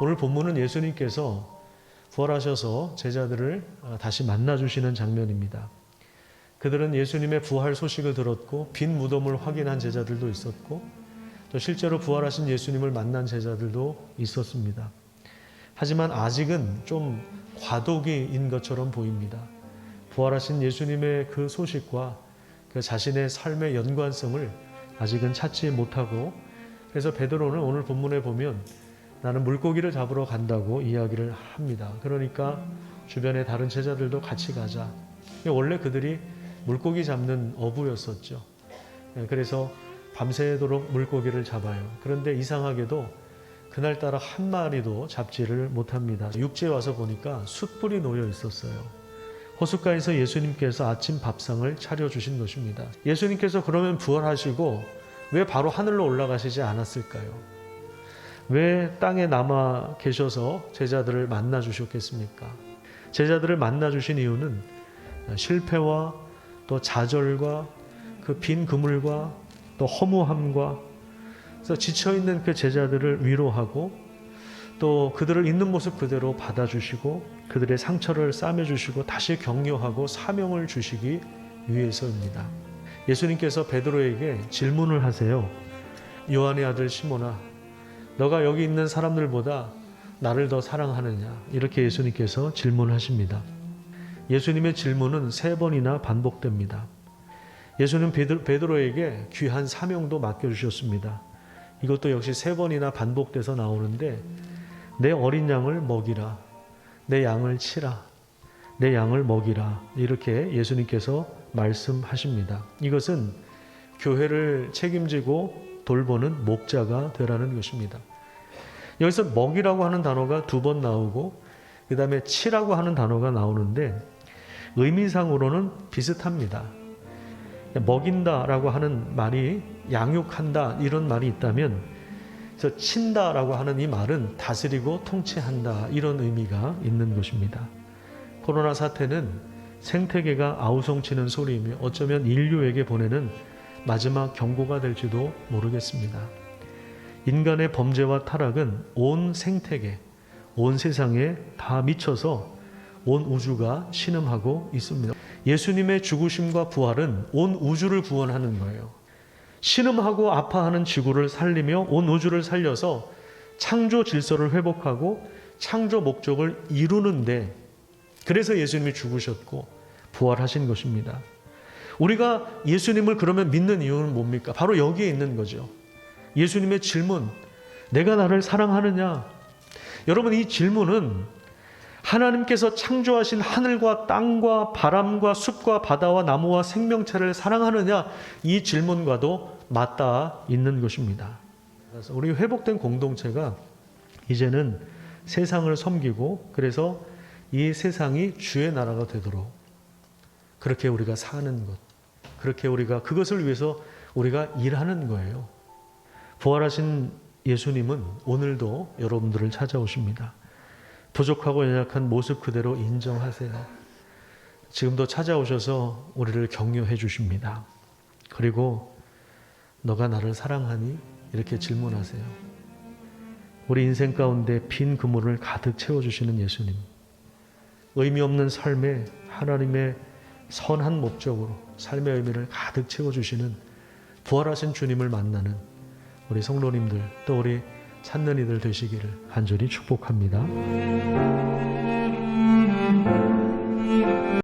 오늘 본문은 예수님께서 부활하셔서 제자들을 다시 만나주시는 장면입니다. 그들은 예수님의 부활 소식을 들었고 빈 무덤을 확인한 제자들도 있었고 또 실제로 부활하신 예수님을 만난 제자들도 있었습니다. 하지만 아직은 좀 과도기인 것처럼 보입니다. 부활하신 예수님의 그 소식과 그 자신의 삶의 연관성을 아직은 찾지 못하고, 그래서 베드로는 오늘 본문에 보면 나는 물고기를 잡으러 간다고 이야기를 합니다. 그러니까 주변의 다른 제자들도 같이 가자. 원래 그들이 물고기 잡는 어부였었죠. 그래서 밤새도록 물고기를 잡아요. 그런데 이상하게도 그날따라 한 마리도 잡지를 못합니다. 육지에 와서 보니까 숯불이 놓여 있었어요. 호숫가에서 예수님께서 아침 밥상을 차려주신 것입니다. 예수님께서 그러면 부활하시고 왜 바로 하늘로 올라가시지 않았을까요? 왜 땅에 남아 계셔서 제자들을 만나 주셨겠습니까? 제자들을 만나 주신 이유는 실패와 또 좌절과 그 빈 그물과 또 허무함과, 그래서 지쳐있는 그 제자들을 위로하고 또 그들을 있는 모습 그대로 받아주시고 그들의 상처를 싸매주시고 다시 격려하고 사명을 주시기 위해서입니다. 예수님께서 베드로에게 질문을 하세요. 요한의 아들 시몬아, 너가 여기 있는 사람들보다 나를 더 사랑하느냐? 이렇게 예수님께서 질문하십니다. 예수님의 질문은 3번이나 반복됩니다. 예수님 베드로에게 귀한 사명도 맡겨주셨습니다. 이것도 역시 3번이나 반복돼서 나오는데, 내 어린 양을 먹이라, 내 양을 치라, 내 양을 먹이라, 이렇게 예수님께서 말씀하십니다. 이것은 교회를 책임지고 돌보는 목자가 되라는 것입니다. 여기서 먹이라고 하는 단어가 2번 나오고 그 다음에 치라고 하는 단어가 나오는데 의미상으로는 비슷합니다. 먹인다라고 하는 말이 양육한다 이런 말이 있다면, 그래서 친다라고 하는 이 말은 다스리고 통치한다 이런 의미가 있는 것입니다. 코로나 사태는 생태계가 아우성치는 소리이며 어쩌면 인류에게 보내는 마지막 경고가 될지도 모르겠습니다. 인간의 범죄와 타락은 온 생태계, 온 세상에 다 미쳐서 온 우주가 신음하고 있습니다. 예수님의 죽으심과 부활은 온 우주를 구원하는 거예요. 신음하고 아파하는 지구를 살리며 온 우주를 살려서 창조 질서를 회복하고 창조 목적을 이루는데, 그래서 예수님이 죽으셨고 부활하신 것입니다. 우리가 예수님을 그러면 믿는 이유는 뭡니까? 바로 여기에 있는 거죠. 예수님의 질문, 내가 나를 사랑하느냐? 여러분, 이 질문은 하나님께서 창조하신 하늘과 땅과 바람과 숲과 바다와 나무와 생명체를 사랑하느냐? 이 질문과도 맞닿아 있는 것입니다. 그래서 우리 회복된 공동체가 이제는 세상을 섬기고, 그래서 이 세상이 주의 나라가 되도록 그렇게 우리가 사는 것, 그렇게 우리가 그것을 위해서 우리가 일하는 거예요. 부활하신 예수님은 오늘도 여러분들을 찾아오십니다. 부족하고 연약한 모습 그대로 인정하세요. 지금도 찾아오셔서 우리를 격려해 주십니다. 그리고 너가 나를 사랑하니? 이렇게 질문하세요. 우리 인생 가운데 빈 그물을 가득 채워주시는 예수님, 의미 없는 삶에 하나님의 선한 목적으로 삶의 의미를 가득 채워주시는 부활하신 주님을 만나는 우리 성도님들, 또 우리 찾는 이들 되시기를 간절히 축복합니다.